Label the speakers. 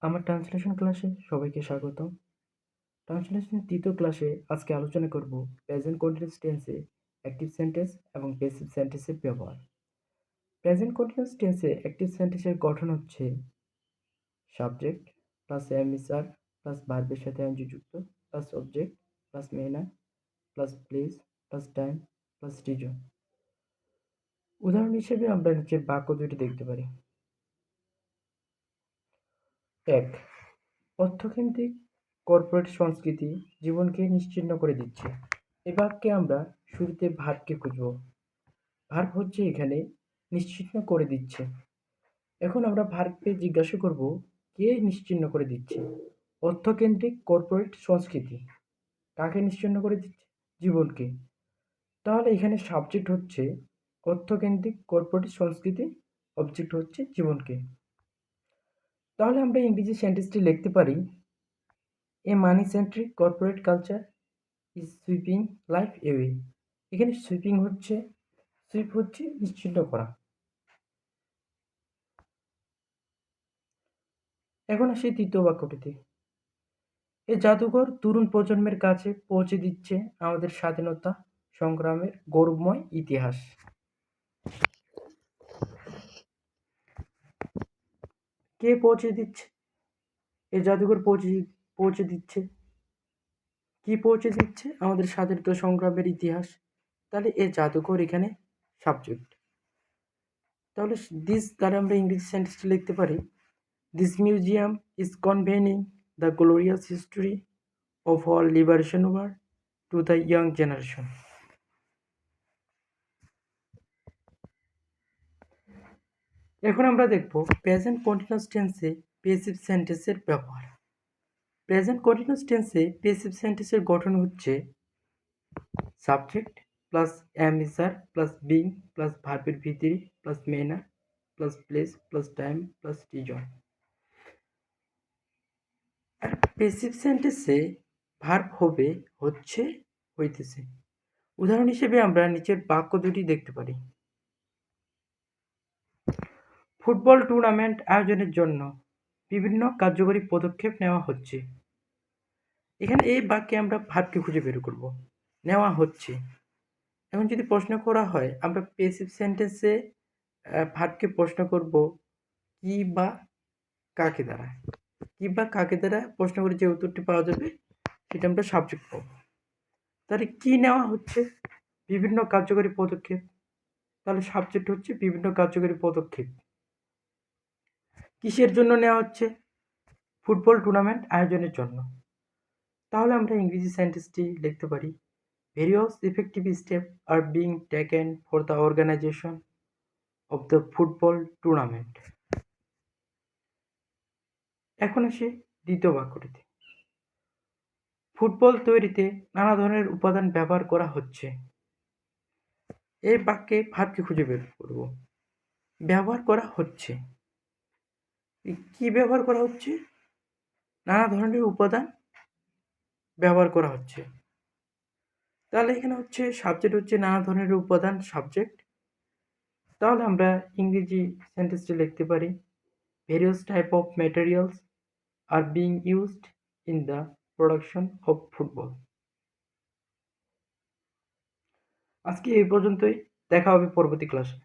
Speaker 1: আমার ট্রান্সলেশন ক্লাসে সবাইকে স্বাগতম। ট্রান্সলেশনের ৩য় ক্লাসে আজকে আলোচনা করব প্রেজেন্ট কন্টিনিউয়াস টেন্সে অ্যাক্টিভ সেন্টেন্স এবং প্যাসিভ সেন্টেন্সের ব্যবহার। প্রেজেন্ট কন্টিনিউয়াস টেন্সে অ্যাক্টিভ সেন্টেন্সের গঠন হচ্ছে subject plus am is are plus ভার্বের সাথে এনজি যুক্ত plus object plus manner plus place plus time plus reason. উদাহরণ হিসেবে আমরা নিচের বাক্য দুটি দেখতে পারি। ১. অর্থকেন্দ্রিক কর্পোরেট সংস্কৃতি জীবনকে নিশ্চিহ্ন করে দিচ্ছে। এ বাক্যে আমরা শুরুতে ভার্বকে খুঁজব। ভার্ব হচ্ছে এখানে নিশ্চিহ্ন করে দিচ্ছে। এখন আমরা ভার্বকে জিজ্ঞাসা করব, কে নিশ্চিহ্ন করে দিচ্ছে? অর্থকেন্দ্রিক কর্পোরেট সংস্কৃতি কাকে নিশ্চিহ্ন করে দিচ্ছে? জীবনকে। তাহলে এখানে সাবজেক্ট হচ্ছে অর্থকেন্দ্রিক কর্পোরেট সংস্কৃতি, অবজেক্ট হচ্ছে জীবনকে। তাহলে আমরা ইংরেজি সেন্টেন্সটি লিখতে পারি, a money centric corporate culture is sweeping life away. এখানে সুইপ হচ্ছে নিশ্চিহ্ন করা। এখন আসি তৃতীয় বাক্যটিতে। এ জাদুঘর তরুণ প্রজন্মের কাছে পৌঁছে দিচ্ছে আমাদের স্বাধীনতা সংগ্রামের গৌরবময় ইতিহাস। কে পৌঁছে দিচ্ছে? এ জাদুঘর পৌঁছে দিচ্ছে। কি পৌঁছে দিচ্ছে? আমাদের স্বাধীনতা সংগ্রামের ইতিহাস। তাহলে এ জাদুঘর এখানে সাবজেক্ট। তাহলে দ্বারা আমরা ইংরেজি সেন্টেন্সটি লিখতে পারি, this museum is convening the glorious history of our liberation war to the young generation. এখন আমরা দেখব প্রেজেন্ট কন্টিনিউয়াস টেন্সে প্যাসিভ সেন্টেন্সের ব্যবহার। প্রেজেন্ট কন্টিনিউয়াস টেন্সে প্যাসিভ সেন্টেন্সের গঠন হচ্ছে subject plus am is are plus being plus ভার্বের ভিতরি plus manner plus place plus time plus reason. আর প্যাসিভ সেন্টেন্সে ভার্ব হবে হচ্ছে, হইতেছে। উদাহরণ হিসেবে আমরা নিচের বাক্য দুটি দেখতে পারি। ফুটবল টুর্নামেন্ট আয়োজনের জন্য বিভিন্ন কার্যকরী পদক্ষেপ নেওয়া হচ্ছে। এখানে এই বাক্যে আমরা ভার্বকে খুঁজে বের করব। নেওয়া হচ্ছে। এখন যদি প্রশ্ন করা হয়, আমরা প্যাসিভ সেন্টেন্সে ভার্বকে প্রশ্ন করব কি বা কাকে দ্বারা। কি বা কাকে দ্বারা প্রশ্ন করে যে উত্তরটি পাওয়া যাবে সেটা আমরা সাবজেক্ট পাবো। তাহলে কি নেওয়া হচ্ছে? বিভিন্ন কার্যকরী পদক্ষেপ। তাহলে সাবজেক্ট হচ্ছে বিভিন্ন কার্যকরী পদক্ষেপ। কিসের জন্য নেওয়া হচ্ছে? ফুটবল টুর্নামেন্ট আয়োজনের জন্য। তাহলে আমরা ইংরেজি সেন্টেন্সটি লিখতে পারি, various effective step are being taken for the organisation of the football tournament. এখন আসি দ্বিতীয় বাক্যটিতে। ফুটবল তৈরিতে নানা ধরনের উপাদান ব্যবহার করা হচ্ছে। এই বাক্যে ভার্বকে খুঁজে বের করব। ব্যবহার করা হচ্ছে। কি ব্যবহার করা হচ্ছে? নানা ধরনের উপাদান ব্যবহার করা হচ্ছে। তাহলে এখানে হচ্ছে সাবজেক্ট হচ্ছে নানা ধরনের উপাদান, সাবজেক্ট। তাহলে আমরা ইংরেজি সেন্টেন্সটি লিখতে পারি, various type of materials are being used in the production of football. আজকে এই পর্যন্তই। দেখা হবে পরবর্তী ক্লাসে।